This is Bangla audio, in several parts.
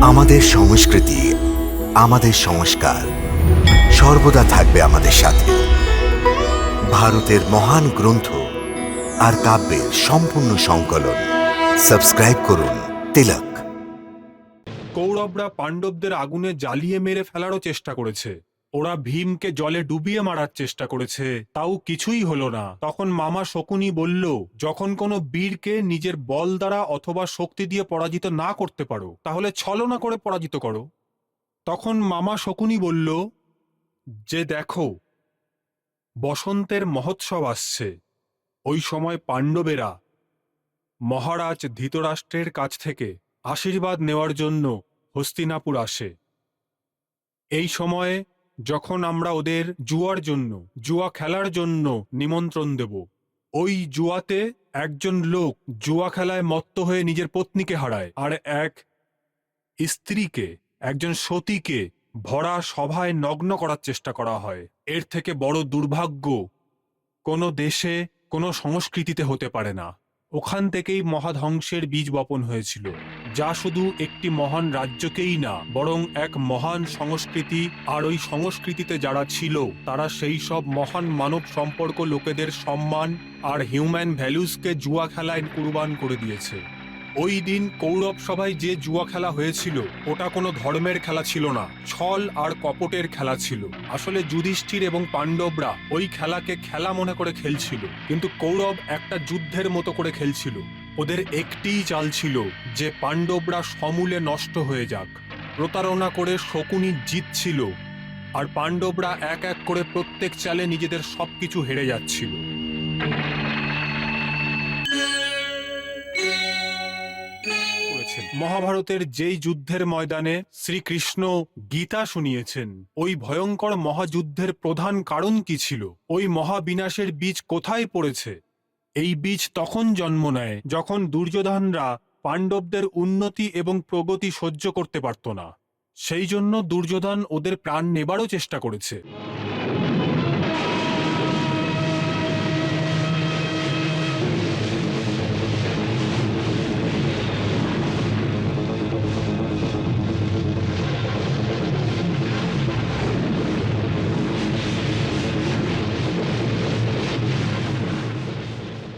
আমাদের সংস্কৃতি, আমাদের সংস্কার সর্বদা থাকবে আমাদের সাথে। ভারতের মহান গ্রন্থ আর কাব্যের সম্পূর্ণ সংকলন। সাবস্ক্রাইব করুন তিলক। কৌরবরা পাণ্ডবদের আগুনে জ্বালিয়ে মেরে ফেলারও চেষ্টা করেছে। ওরা ভীমকে জলে ডুবিয়ে মারার চেষ্টা করেছে, তাও কিছুই হলো না। তখন মামা শকুনি বলল, যখন কোনো বীরকে নিজের বল দ্বারা অথবা শক্তি দিয়ে পরাজিত না করতে পারো, তাহলে ছলনা করে পরাজিত করো। তখন মামা শকুনি বলল যে দেখো, বসন্তের মহোৎসব আসছে। ওই সময় পাণ্ডবেরা মহারাজ ধৃতরাষ্ট্রের কাছ থেকে আশীর্বাদ নেওয়ার জন্য হস্তিনাপুর আসে। এই সময়ে যখন আমরা ওদের জুয়া খেলার জন্য নিমন্ত্রণ দেব, ওই জুয়াতে একজন লোক জুয়া খেলায় মত্ত হয়ে নিজের পত্নীকে হারায়, আর এক স্ত্রীকে, একজন সতীকে ভরা সভায় নগ্ন করার চেষ্টা করা হয়। এর থেকে বড় দুর্ভাগ্য কোনো দেশে, কোনো সংস্কৃতিতে হতে পারে না। ওখান থেকেই মহাধ্বংসের বীজ বপন হয়েছিল, যা শুধু একটি মহান রাজ্যকেই না, বরং এক মহান সংস্কৃতি, আর ওই সংস্কৃতিতে যারা ছিল তারা সেই সব মহান মানব সম্পর্ক, লোকেদের সম্মান আর হিউম্যান ভ্যালুসকে জুয়া খেলায় কুরবান করে দিয়েছে। ওই দিন কৌরব সভায় যে জুয়া খেলা হয়েছিল, ওটা কোনো ধর্মের খেলা ছিল না, ছল আর কপটের খেলা ছিল। আসলে যুধিষ্ঠির এবং পাণ্ডবরা ওই খেলাকে খেলা মনে করে খেলছিল, কিন্তু কৌরব একটা যুদ্ধের মতো করে খেলছিল। ওদের একটিই চাল ছিল যে পাণ্ডবরা সমূলে নষ্ট হয়ে যাক। প্রতারণা করে শকুনি জিতছিল, আর পাণ্ডবরা এক এক করে প্রত্যেক চালে নিজেদের সবকিছু হেরে যাচ্ছিল। মহাভারতের যেই যুদ্ধের ময়দানে শ্রীকৃষ্ণ গীতা শুনিয়েছেন, ওই ভয়ঙ্কর মহাযুদ্ধের প্রধান কারণ কি ছিল? ওই মহাবিনাশের বীজ কোথায় পড়েছে? এই বীজ তখন জন্ম নেয় যখন দুর্যোধনরা পাণ্ডবদের উন্নতি এবং প্রগতি সহ্য করতে পারত না। সেই জন্য দুর্যোধন ওদের প্রাণ নেবারও চেষ্টা করেছে।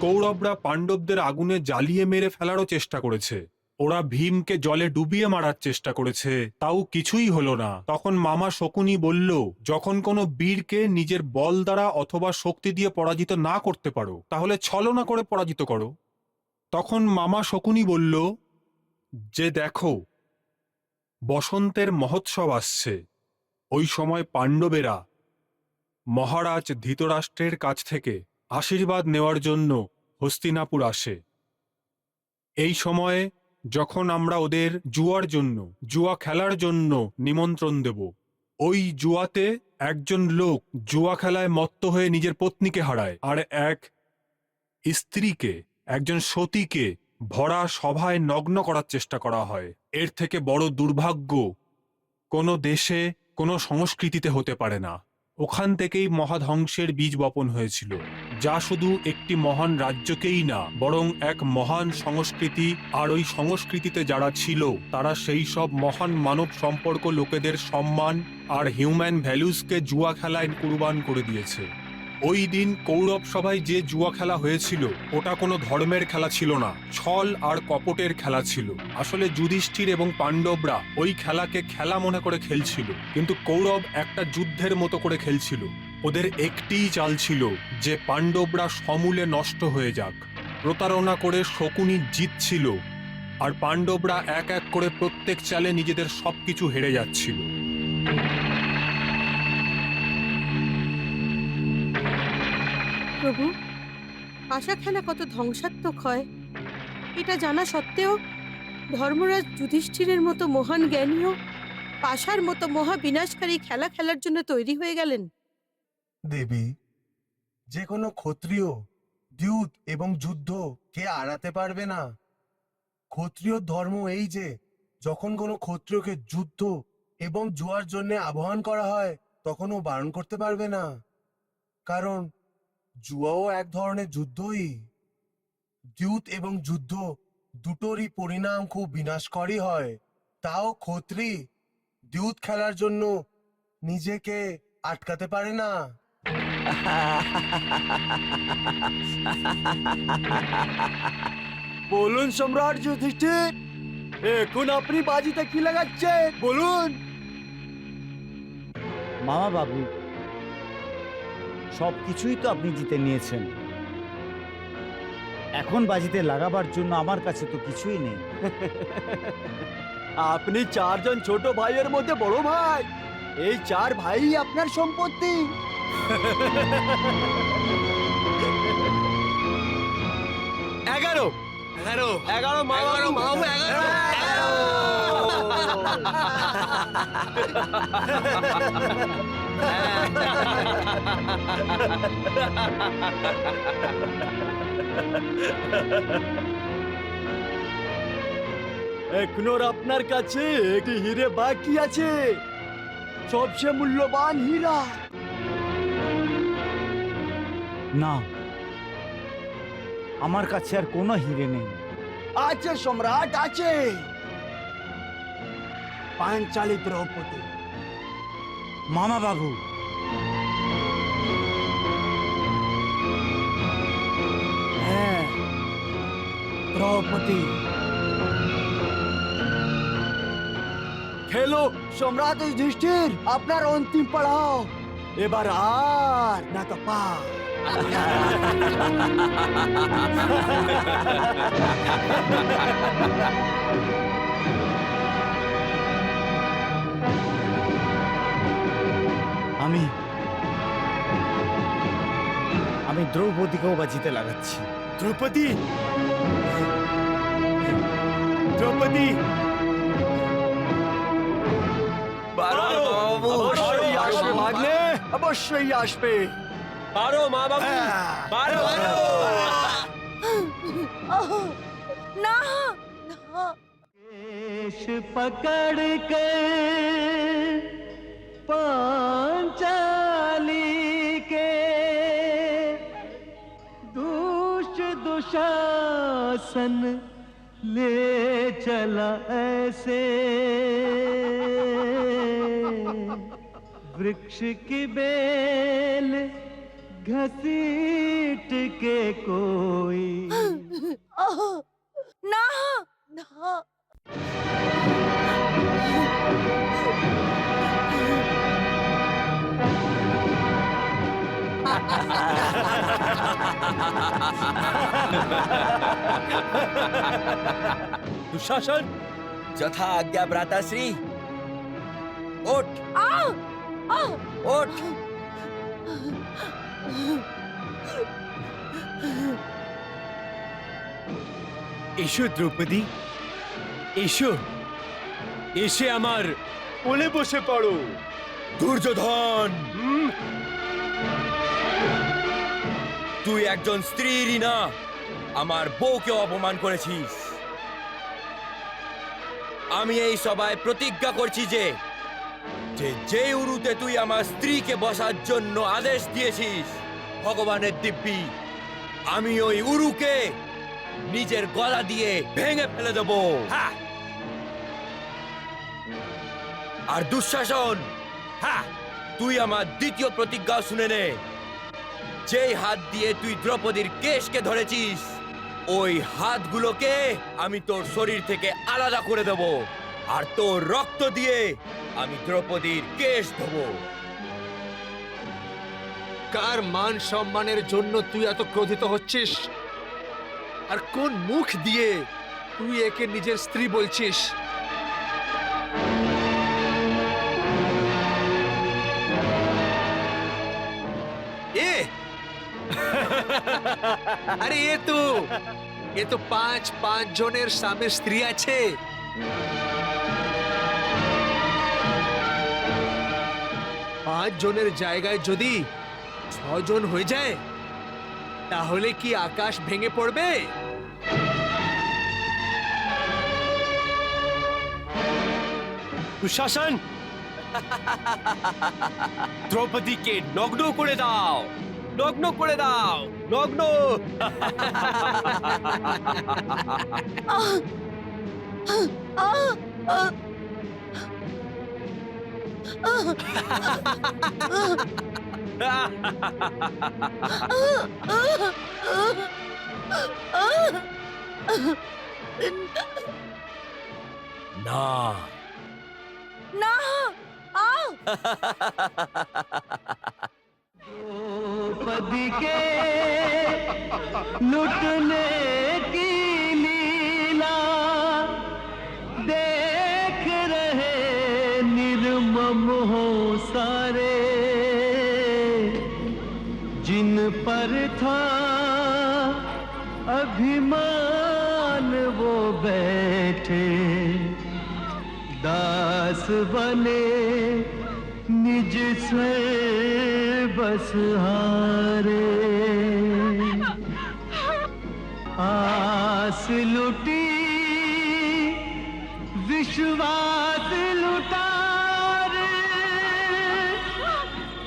কৌরবরা পাণ্ডবদের আগুনে জ্বালিয়ে মেরে ফেলারও চেষ্টা করেছে। ওরা ভীমকে জলে ডুবিয়ে মারার চেষ্টা করেছে, তাও কিছুই হলো না। তখন মামা শকুনি বলল, যখন কোনো বীরকে নিজের বল দ্বারা অথবা শক্তি দিয়ে পরাজিত না করতে পারো, তাহলে ছলনা করে পরাজিত করো। তখন মামা শকুনি বলল যে দেখো, বসন্তের মহোৎসব আসছে। ওই সময় পাণ্ডবেরা মহারাজ ধৃতরাষ্ট্রের কাছ থেকে আশীর্বাদ নেওয়ার জন্য হস্তিনাপুর আসে। এই সময়ে যখন আমরা ওদের জুয়া খেলার জন্য নিমন্ত্রণ দেব, ওই জুয়াতে একজন লোক জুয়া খেলায় মত্ত হয়ে নিজের পত্নীকে হারায়, আর এক স্ত্রীকে, একজন সতীকে ভরা সভায় নগ্ন করার চেষ্টা করা হয়। এর থেকে বড় দুর্ভাগ্য কোনো দেশে, কোনো সংস্কৃতিতে হতে পারে না। ওখান থেকেই মহাধ্বংসের বীজ বপন হয়েছিল, যা শুধু একটি মহান রাজ্যকেই না, বরং এক মহান সংস্কৃতি, আর ওই সংস্কৃতিতে যারা ছিল তারা সেই সব মহান মানব সম্পর্ক, লোকেদের সম্মান আর হিউম্যান ভ্যালুসকে জুয়া খেলায় কুরবান করে দিয়েছে। ওই দিন কৌরব সভায় যে জুয়া খেলা হয়েছিল, ওটা কোনো ধর্মের খেলা ছিল না, ছল আর কপটের খেলা ছিল। আসলে যুধিষ্ঠির এবং পাণ্ডবরা ওই খেলাকে খেলা মনে করে খেলছিল, কিন্তু কৌরব একটা যুদ্ধের মতো করে খেলছিল। ওদের একটিই চাল ছিল যে পাণ্ডবরা সমূলে নষ্ট হয়ে যাক। প্রতারণা করে শকুনি জিতছিল, আর পাণ্ডবরা এক এক করে প্রত্যেক চালে নিজেদের সবকিছু হেরে যাচ্ছিল। প্রভু, পাশা খেলা কত ধ্বংসাত্মক হয় এটা জানা সত্ত্বেও ধর্মরাজ যুধিষ্ঠিরের মতো মহান জ্ঞানীও পাশার মতো মহা বিনাশকারী খেলা খেলার জন্য তৈরি হয়ে গেলেন। দেবী, যে কোনো ক্ষত্রিয় দ্যুত এবং যুদ্ধ কে আড়াতে পারবে না। ক্ষত্রিয় ধর্ম এই যে যখন কোনো ক্ষত্রিয়কে যুদ্ধ এবং জুয়ার জন্য আহ্বান করা হয়, তখন ও বারণ করতে পারবে না, কারণ জুয়াও এক ধরনের যুদ্ধই। দ্যুত এবং যুদ্ধ দুটোরই পরিণাম খুব বিনাশকারী হয়। তাও খত্রি দ্যুত খেলার জন্য নিজেকে আটকাতে পারে না। বলুন সম্রাট যুধিষ্ঠির, এখন আপনি বাজিতে কি লাগাচ্ছেন বলুন। মামা বাবু, সব কিছুই তো আপনি জিতে নিয়েছেন, এখন বাজিতে লাগাবার জন্য আমার কাছে তো কিছুই নেই। আপনি চারজন ছোট ভাইয়ের মধ্যে বড় ভাই, এই চার ভাই আপনার সম্পত্তি। 11 মামু 11। এখনো আপনার কাছে একটি হিরে বাকি আছে, সবচেয়ে মূল্যবান হীরা। না, আমার কাছে আর কোনো হিরে নেই। আছে সম্রাট, আছে। পাঞ্চালী দ্রৌপদী। মামা বাবু, হ্যাঁ, দ্রৌপদী। খেলো সম্রাট যুধিষ্ঠির, আপনার অন্তিম পড়াও এবার, আর না তো পা। আমি আমি দ্রৌপদীকেও বাজিতে লাগাচ্ছি। দ্রৌপদী, দ্রৌপদী অবশ্যই আসবে ভাগ্নে, অবশ্যই আসবে। না, पकड़ के पांचाली के दुशासन ले चला ऐसे, वृक्ष की बेल घसीट के कोई। না, না। दुशासन, যথা আজ্ঞা ভ্রাতাশ্রী। ওঠ ওঠ। এসো দ্রৌপদী, এসো, এসে আমার কোলে বসে পড়ো। দুর্যোধন, তুই একজন স্ত্রীরই না, আমার বউকে অপমান করেছিস। আমি এই সভায় প্রতিজ্ঞা করছি যে যে উরুতে তুই আমার স্ত্রীকে বসার জন্য আদেশ দিয়েছিস, ভগবানের দিব্যি, আমি ওই উরুকে নিজের গলা দিয়ে ভেঙে ফেলে দেব। হ্যাঁ। আর দুঃশাসন, হ্যাঁ, তুই আমার দ্বিতীয় প্রতিজ্ঞা শুনে নে। যেই হাত দিয়ে তুই দ্রৌপদীর কেশকে ধরেছিস, ওই হাতগুলোকে আমি তোর শরীর থেকে আলাদা করে দেব, আর তোর রক্ত দিয়ে আমি দ্রৌপদীর কেশ ধোবো। কার মান সম্মানের জন্য তুই এত ক্রোধিত হচ্ছিস? আর কোন মুখ দিয়ে তুই একে নিজের স্ত্রী বলছিস? এ আরে এ তো পাঁচ জনের স্বামীর স্ত্রী আছে। পাঁচ জনের জায়গায় যদি 6 জন হয়ে যায়, তাহলে কি আকাশ ভেঙে পড়বে? দুঃশাসন, দ্রৌপদীকে নগ্ন করে দাও, নগ্ন করে দাও, নগ্ন। না না द्रौपदी के लुटने की लीला देख रहे निर्मम हो सारे, जिन पर था अभिमान वो बैठे दास बने निज से बस हारे। आस लुटी विश्वास लुटा रे,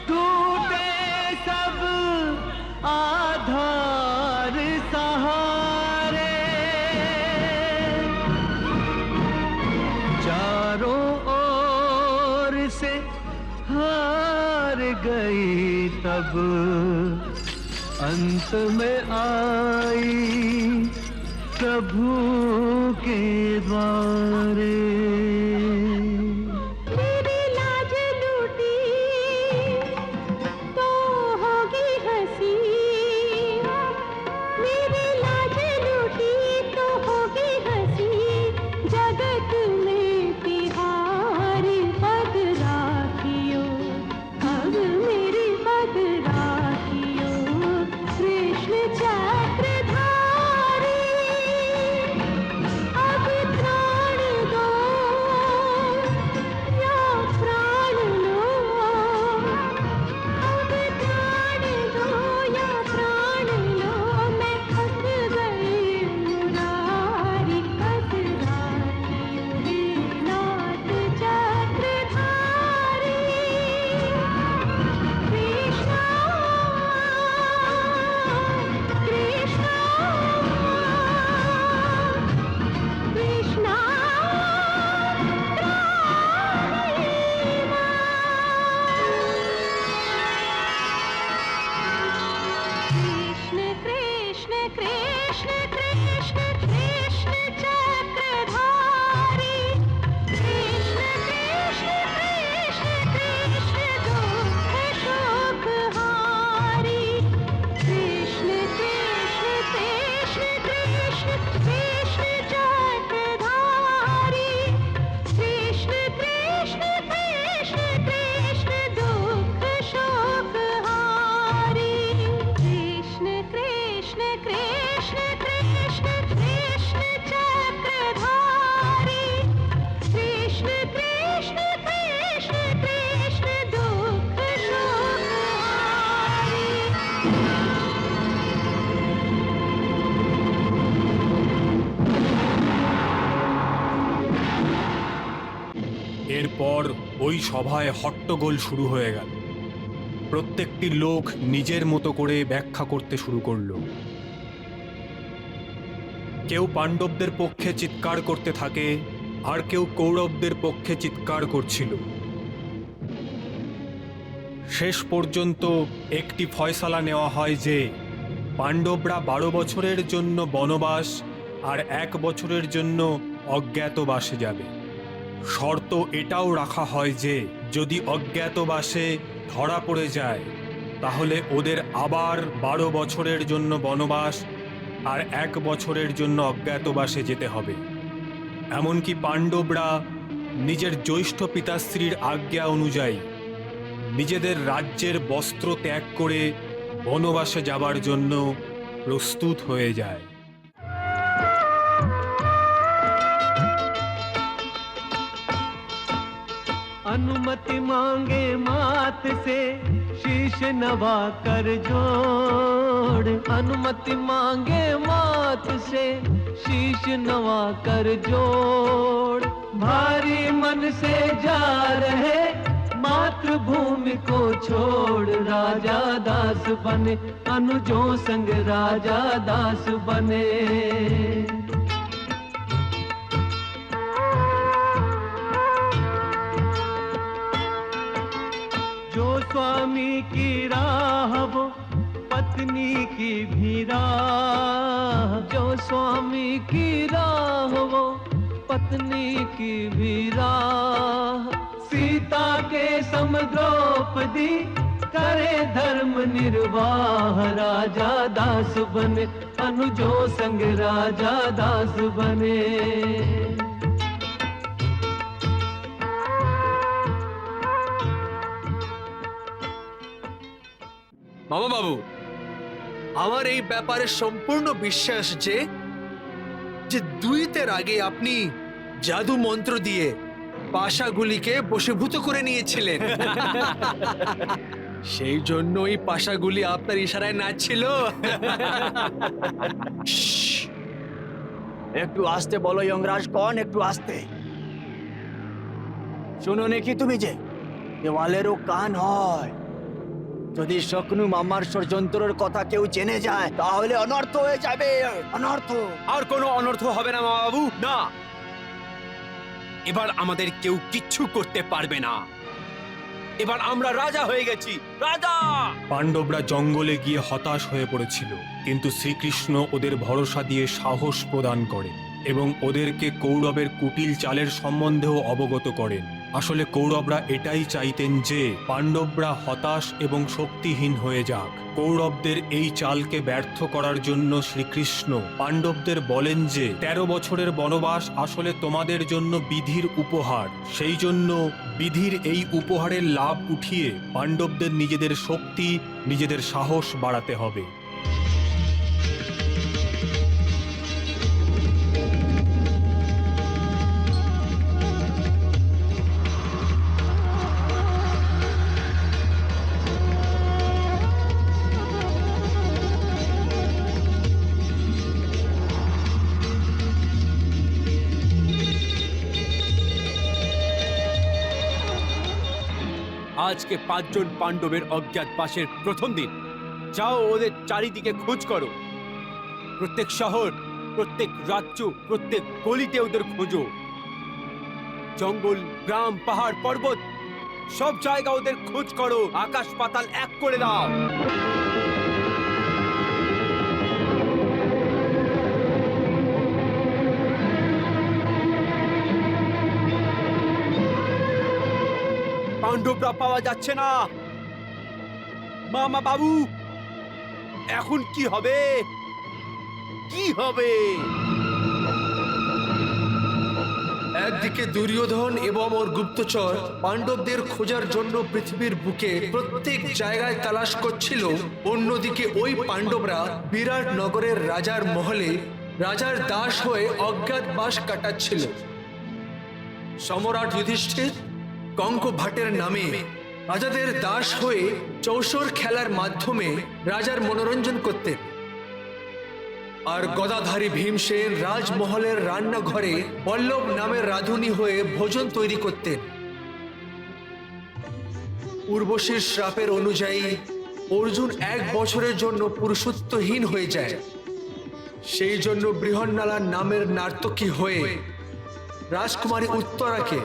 टूटे सब आधार सहारे। चारों ओर से हार गई तब अंत में आई प्रभु के द्वारे। मेरी लाज लूटी तो होगी हंसी, मेरी लाज लूटी तो होगी हंसी, जगत में तिहारी पद राखियो, अब मेरी पद राखियो। कृष्ण चक्रधारी अब प्राण दो या प्राण लो, अब प्राण दो या प्राण लो। मैं फंस गई मुरारी, पद राखियो हे नाथ चक्रधारी। कृष्णा कृष्णा कृष्णा कृष्ण कृष्ण कृष्ण कृष्ण चक्रधारी। कृष्ण कृष्ण कृष्ण कृष्ण दुख शोक हारी। कृष्ण कृष्ण कृष्ण कृष्ण कृष्ण चक्रधारी। कृष्ण कृष्ण कृष्ण कृष्ण दुख शोक हारी। कृष्ण कृष्ण कृष्ण कृष्ण कृष्ण चक्रधारी। कृष्ण कृष्ण कृष्ण कृष्ण दुख शोक हारी। এরপর ওই সভায় হট্টগোল শুরু হয়ে গেল। প্রত্যেকটি লোক নিজের মতো করে ব্যাখ্যা করতে শুরু করলো। কেউ পাণ্ডবদের পক্ষে চিৎকার করতে থাকে, আর কেউ কৌরবদের পক্ষে চিৎকার করছিল। শেষ পর্যন্ত একটি ফয়সালা নেওয়া হয় যে পাণ্ডবরা 12 বছরের জন্য বনবাস আর 1 বছরের জন্য অজ্ঞাতবাসে যাবে। শর্ত এটাও রাখা হয় যে যদি অজ্ঞাতবাসে ধরা পড়ে যায় তাহলে ওদের আবার 12 বছরের জন্য বনবাস আর 1 বছরের জন্য অজ্ঞাতবাসে যেতে হবে। এমনকি পাণ্ডবরা নিজের জ্যৈষ্ঠ পিতাশ্রীর আজ্ঞা অনুযায়ী নিজেদের রাজ্যের বস্ত্র ত্যাগ করে বনবাসে যাবার জন্য প্রস্তুত হয়ে যায়। अनुमति मांगे मात से शीश नवा कर जोड़। अनुमति मांगे मात से शीश नवा कर जोड़। भारी मन से जा रहे मातृभूमि को छोड़। राजा दास बने अनुजों संग राजा दास बने। स्वामी की राह वो पत्नी की भी राह, जो स्वामी की राह वो पत्नी की भी राह। सीता के सम द्रौपदी करे धर्म निर्वाह, राजा दास बने अनुजो संग राजा दास बने। মামা বাবু, আমার এই ব্যাপারে সম্পূর্ণ বিশ্বাস যে যে দুইতের আগে আপনি জাদু মন্ত্র দিয়ে পাশাগুলিকে বশীভূত করে নিয়েছিলেন। সেই জন্য এই পাশাগুলি আপনার ইশারায় নাচছিল। একটু আস্তে বলো যমরাজ কন, একটু আস্তে। শোনো নাকি তুমি যে দেওয়ালেরও কান হয়, যদি শকুনি মামার ষড়যন্ত্রের কথা কেউ জেনে যায় তাহলে অনর্থ হয়ে যাবে, অনর্থ। আর কোনো অনর্থ হবে না মামা বাবু, না। এবার আমাদের কেউ কিচ্ছু করতে পারবে না। এবার আমরা রাজা হয়ে গেছি, রাজা। পাণ্ডবরা জঙ্গলে গিয়ে হতাশ হয়ে পড়েছিল, কিন্তু শ্রীকৃষ্ণ ওদের ভরসা দিয়ে সাহস প্রদান করেন এবং ওদেরকে কৌরবের কুটিল চালের সম্বন্ধেও অবগত করেন। আসলে কৌরবরা এটাই চাইতেন যে পাণ্ডবরা হতাশ এবং শক্তিহীন হয়ে যাক। কৌরবদের এই চালকে ব্যর্থ করার জন্য শ্রীকৃষ্ণ পাণ্ডবদের বলেন যে 13 বছরের বনবাস আসলে তোমাদের জন্য বিধির উপহার। সেই জন্য বিধির এই উপহারের লাভ উঠিয়ে পাণ্ডবদের নিজেদের শক্তি, নিজেদের সাহস বাড়াতে হবে। আজকে 5 জন পাণ্ডবের অজ্ঞাতবাসের প্রথম দিন। যাও ওদের চারিদিকে খোঁজ করো, প্রত্যেক শহর, প্রত্যেক রাজ্য, প্রত্যেক গলিতে ওদের খোঁজো। জঙ্গল, গ্রাম, পাহাড়, পর্বত, সব জায়গা ওদের খোঁজ করো। আকাশ পাতাল এক করে দাও। পাণ্ডবরা পাওয়া যাচ্ছে না। মামা বাবু, এখন কি হবে? কি হবে? একদিকে দুর্যোধন এবং ওর গুপ্তচর পাণ্ডবদের খোঁজার জন্য পৃথিবীর বুকে প্রত্যেক জায়গায় তালাশ করছিল, অন্যদিকে ওই পাণ্ডবরা বিরাট নগরের রাজার মহলে রাজার দাস হয়ে অজ্ঞাতবাস কাটাচ্ছিল। সম্রাট যুধিষ্ঠির কঙ্ক ভাটের নামে রাজাদের দাস হয়ে চৌসর খেলার মাধ্যমে রাজার মনোরঞ্জন করতেন, আর গদাধারী ভীমসেন রাজমহলের রান্নাঘরে পল্লব নামের রাঁধুনি হয়ে ভোজন তৈরি করতেন। উর্বশীর শ্রাপের অনুযায়ী অর্জুন 1 বছরের জন্য পুরুষত্বহীন হয়ে যায়। সেই জন্য বৃহন্নলা নামের নার্তকী হয়ে রাজকুমারী উত্তরাকে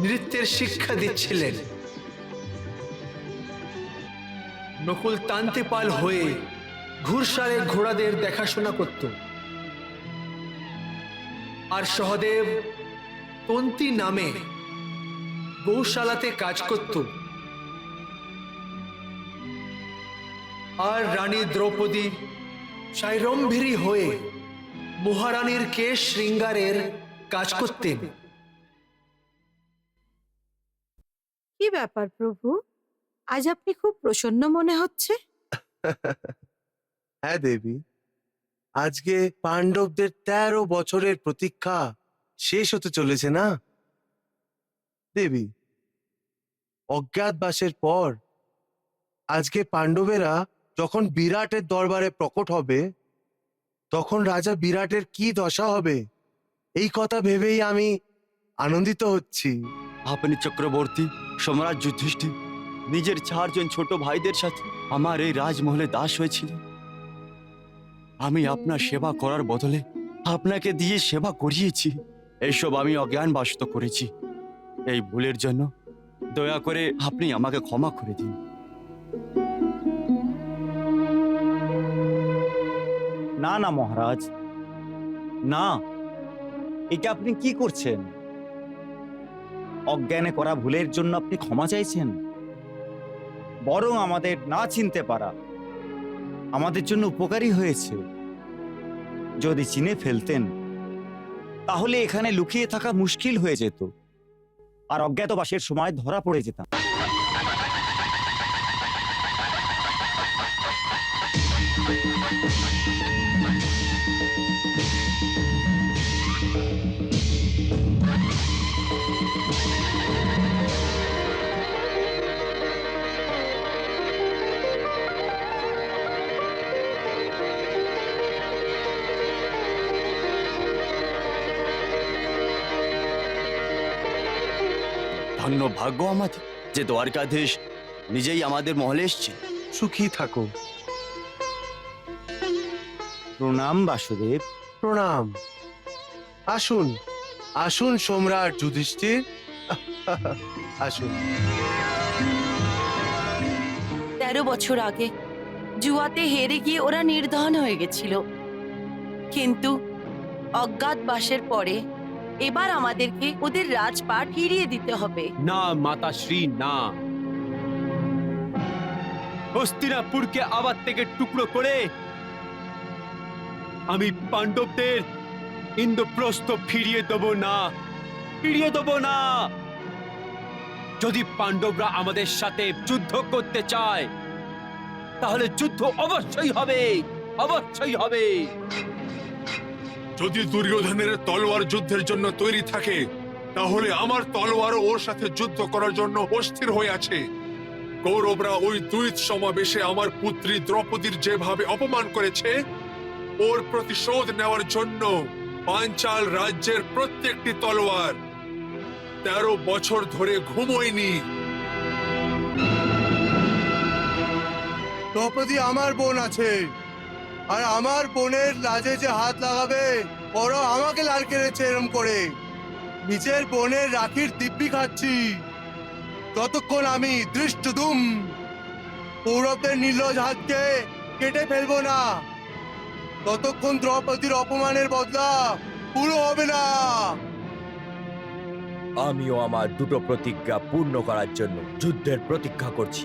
নৃত্যের শিক্ষা দিচ্ছিলেন। নকুল তান্তিপাল হয়ে ঘুরসারে ঘোড়াদের দেখাশোনা করত, আর সহদেব তন্তি নামে গৌশালাতে কাজ করত। আর রানী দ্রৌপদী সাইরম্ভেরি হয়ে মহারানীর কেশ শৃঙ্গারের কাজ করতেন। কি ব্যাপার প্রভু, আজ আপনি খুব প্রসন্ন মনে হচ্ছে। হ্যাঁ দেবী, আজকে পাণ্ডবদের 13 বছরের প্রতীক্ষা শেষ হতে চলেছে না দেবী। অজ্ঞাতবাসের পর আজকে পাণ্ডবেরা যখন বিরাটের দরবারে প্রকট হবে, তখন রাজা বিরাটের কি দশা হবে, এই কথা ভেবেই আমি আনন্দিত হচ্ছি। আপনি চক্রবর্তী সম্রাট যুধিষ্ঠির নিজের 4 জন ছোট ভাইদের সাথে আমার এই রাজমহলে দাস হয়েছিলেন। আমি আপনার সেবা করার বদলে আপনাকে দিয়ে সেবা করিয়েছি। এইসব আমি অজ্ঞানবশত করেছি। এই ভুলের জন্য দয়া করে আপনি আমাকে ক্ষমা করে দিন। না না মহারাজ, না, এটা আপনি কি করছেন? অজ্ঞানে করা ভুলের জন্য আপনি ক্ষমা চাইছেন? বরং আমাদের না চিনতে পারা আমাদের জন্য উপকারী হয়েছে। যদি চিনে ফেলতেন তাহলে এখানে লুকিয়ে থাকা মুশকিল হয়ে যেত আর অজ্ঞাতবাসের সময় ধরা পড়ে যেতাম। ধন্য ভাগ্য আমাদের যে দ্বারকাধীশ নিজেই আমাদের মহলে এসছে। সুখী থাকো। প্রণাম বাসুদেব। প্রণাম। আসুন আসুন সম্রাট যুধিষ্ঠির, আসুন। 13 বছর আগে জুয়াতে হেরে গিয়ে ওরা নির্ধন হয়ে গেছিল, কিন্তু অজ্ঞাতবাসের পরে এবার আমাদেরকে ওদের রাজপাট ফিরিয়ে দিতে হবে। না মাতাশ্রী, না। হস্তিনাপুরকে আবার থেকে টুকরো করে আমি পাণ্ডবদের ইন্দ্রপ্রস্থ ফিরিয়ে দেব না, ফিরিয়ে দেব না। যদি পাণ্ডবরা আমাদের সাথে যুদ্ধ করতে চায় তাহলে যুদ্ধ অবশ্যই হবে, অবশ্যই হবে। যদি দুর্যোধনের তলোয়ার যুদ্ধের জন্য তৈরি থাকে তাহলে আমার তলোয়ারও ওর সাথে যুদ্ধ করার জন্য অস্থির হয়ে আছে। কৌরবরা ওই দ্বৈত সমাবেশে আমার পুত্রী দ্রৌপদীর যেভাবে অপমান করেছে, ওর প্রতিশোধ নেওয়ার জন্য পাঞ্চাল রাজ্যের প্রত্যেকটি তলোয়ার 13 বছর ধরে ঘুমোয়নি। দ্রৌপদী আমার বোন আছে, আর আমার বোনের লাজে যে হাত লাগাবে বড় আমাকে লাল কেড়েছে এরম করে। নিজের বোনের রাখির দিব্যি খাচ্ছি যতক্ষণ আমি দৃষ্টদুম কৌরবদের নির্লজ হাতকে কেটে ফেলবো না, ততক্ষণ দ্রৌপদীর অপমানের বদলা পুরো হবে না। আমিও আমার দুটো প্রতিজ্ঞা পূর্ণ করার জন্য যুদ্ধের প্রতীক্ষা করছি।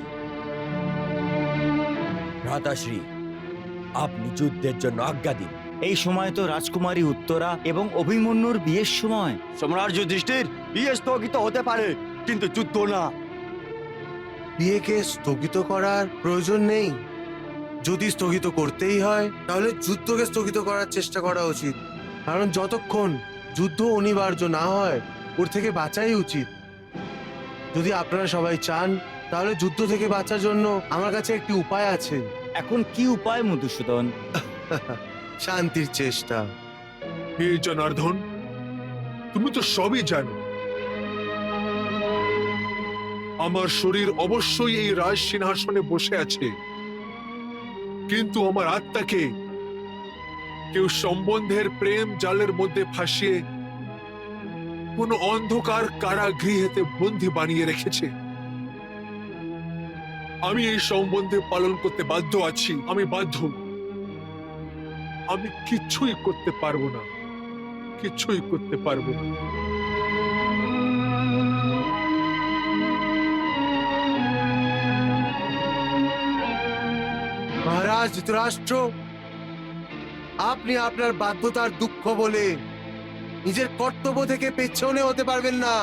ভ্রাতাশ্রী, আপনি যুদ্ধের জন্য আজ্ঞা দিন। এই সময় তো রাজকুমারী উত্তরা এবং অভিমন্যুর বিয়ের সময়। সম্রাট যুধিষ্ঠির, বিয়ে স্থগিত হতে পারে কিন্তু যুদ্ধ না। বিয়েকে স্থগিত করার প্রয়োজন নেই। যদি স্থগিত করতেই হয় তাহলে যুদ্ধকে স্থগিত করার চেষ্টা করা উচিত, কারণ যতক্ষণ যুদ্ধ অনিবার্য না হয় ওর থেকে বাঁচাই উচিত। যদি আপনারা সবাই চান তাহলে যুদ্ধ থেকে বাঁচার জন্য আমার কাছে একটি উপায় আছে। এখন কি উপায় মধুসূদন? শান্তির চেষ্টা। হে জনার্দন, তুমি তো সবই জানো। আমার শরীর অবশ্যই এই রাজ সিংহাসনে বসে আছে, কিন্তু আমার আত্মাকে কেউ সম্বন্ধের প্রেম জালের মধ্যে ফাঁসিয়ে কোন অন্ধকার কারাগৃহেতে বন্দী বানিয়ে রেখেছে। আমি এই সম্বন্ধে পালন করতে বাধ্য আছি, আমি বাধ্য। আমি কিছুই করতে পারবো না, কিছুই করতে পারবো না। মহারাজ ধৃতরাষ্ট্র, আপনি আপনার বাধ্যতার দুঃখ বলে নিজের কর্তব্য থেকে পেছনে হতে পারবেন না,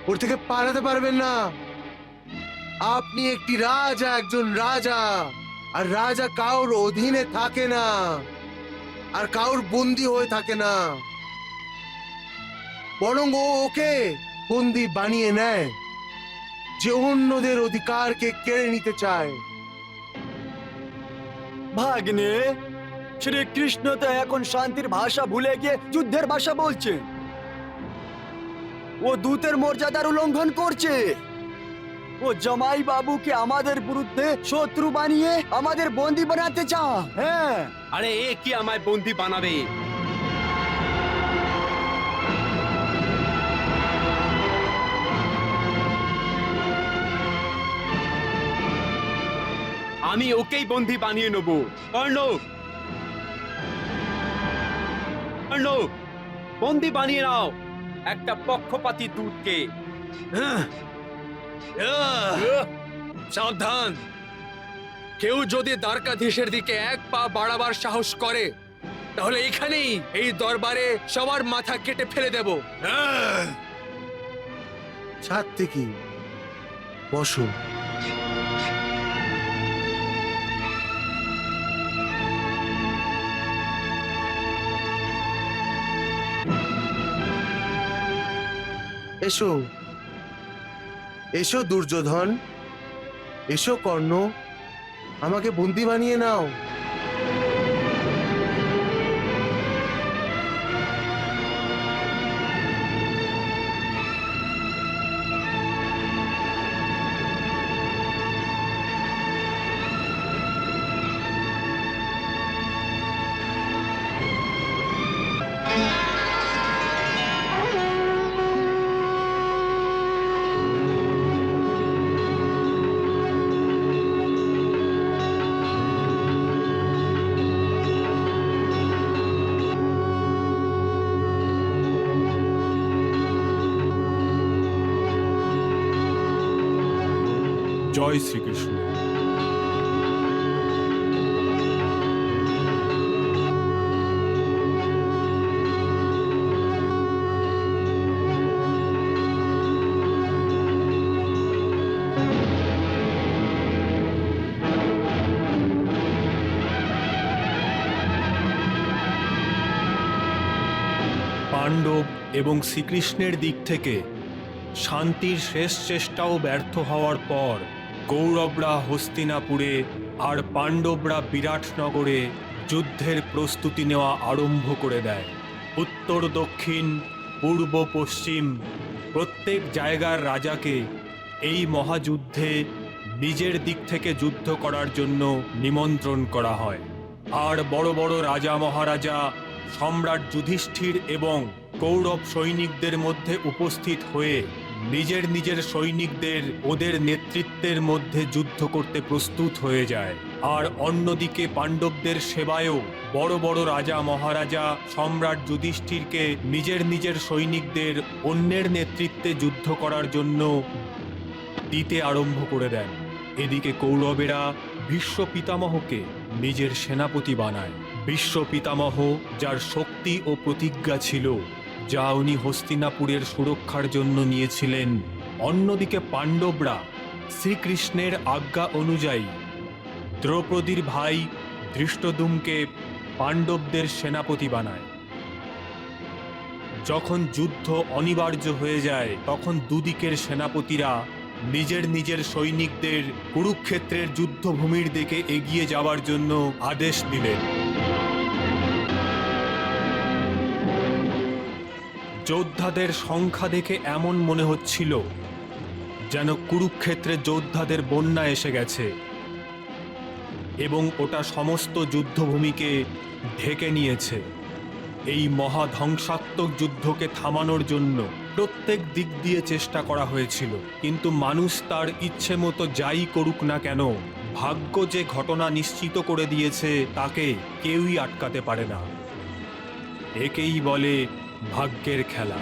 ওর থেকে পালাতে পারবেন না। আপনি একটি রাজা, একজন রাজা, আর রাজা কাউর অধীনে থাকে না, আর কাউর বন্দী হয়ে থাকে না, বরং ওকে বন্দী বানিয়ে নেয় যে অন্যদের অধিকারকে কেড়ে নিতে চায়। ভাগ্নে, শ্রীকৃষ্ণ তো এখন শান্তির ভাষা ভুলে গিয়ে যুদ্ধের ভাষা বলছে। ও দূতের মর্যাদার উল্লঙ্ঘন করছে। ও জামাই বাবুকে আমাদের বিরুদ্ধে শত্রু বানিয়ে আমাদের বন্দী বানাতে চায়। হ্যাঁ, আরে এ কি আমায় বন্দী বানাবে? আমি ওকেই বন্দী বানিয়ে নেব। কর্ণ, পাণ্ডব বন্দি বানিয়ে নাও একটা পক্ষপাতী দূতকে। সাবধান, কেউ যদি দ্বারকাধীশের দিকে এক পা বাড়াবার সাহস করে তাহলে এখানেই এই দরবারে সবার মাথা কেটে ফেলে দেব। সাত্বিকী, বসো। এসো এসো দুর্যোধন, এসো কর্ণ, আমাকে বন্দি বানিয়ে নাও। জয় শ্রীকৃষ্ণ। পাণ্ডব এবং শ্রীকৃষ্ণের দিক থেকে শান্তির শেষ চেষ্টাও ব্যর্থ হওয়ার পর কৌরবরা হস্তিনাপুরে আর পাণ্ডবরা বিরাটনগরে যুদ্ধের প্রস্তুতি নেওয়া আরম্ভ করে দেয়। উত্তর দক্ষিণ পূর্ব পশ্চিম প্রত্যেক জায়গার রাজাকে এই মহাযুদ্ধে নিজের দিক থেকে যুদ্ধ করার জন্য নিমন্ত্রণ করা হয়। আর বড় বড় রাজা মহারাজা সম্রাট যুধিষ্ঠির এবং কৌরব সৈনিকদের মধ্যে উপস্থিত হয়ে নিজের নিজের সৈনিকদের ওদের নেতৃত্বের মধ্যে যুদ্ধ করতে প্রস্তুত হয়ে যায়। আর অন্যদিকে পাণ্ডবদের সেবায়ও বড় বড় রাজা মহারাজা সম্রাট যুধিষ্ঠিরকে নিজের নিজের সৈনিকদের অন্যের নেতৃত্বে যুদ্ধ করার জন্য দিতে আরম্ভ করে দেন। এদিকে কৌরবেরা ভীষ্ম পিতামহকে নিজের সেনাপতি বানায়। ভীষ্ম পিতামহ, যার শক্তি ও প্রতিজ্ঞা ছিল, যা উনি হস্তিনাপুরের সুরক্ষার জন্য নিয়েছিলেন। অন্যদিকে পাণ্ডবরা শ্রীকৃষ্ণের আজ্ঞা অনুযায়ী দ্রৌপদীর ভাই ধৃষ্টদ্যুম্নকে পাণ্ডবদের সেনাপতি বানায়। যখন যুদ্ধ অনিবার্য হয়ে যায় তখন দুদিকের সেনাপতিরা নিজের নিজের সৈনিকদের কুরুক্ষেত্রের যুদ্ধভূমির দিকে এগিয়ে যাওয়ার জন্য আদেশ দিলেন। যোদ্ধাদের সংখ্যা দেখে এমন মনে হচ্ছিল যেন কুরুক্ষেত্রে যোদ্ধাদের বন্যা এসে গেছে এবং ওটা সমস্ত যুদ্ধভূমিকে ঢেকে নিয়েছে। এই মহাধ্বংসাত্মক যুদ্ধকে থামানোর জন্য প্রত্যেক দিক দিয়ে চেষ্টা করা হয়েছিল, কিন্তু মানুষ তার ইচ্ছে মতো যাই করুক না কেন, ভাগ্য যে ঘটনা নিশ্চিত করে দিয়েছে তাকে কেউই আটকাতে পারে না। একেই বলে ভাগ্যের খেলা।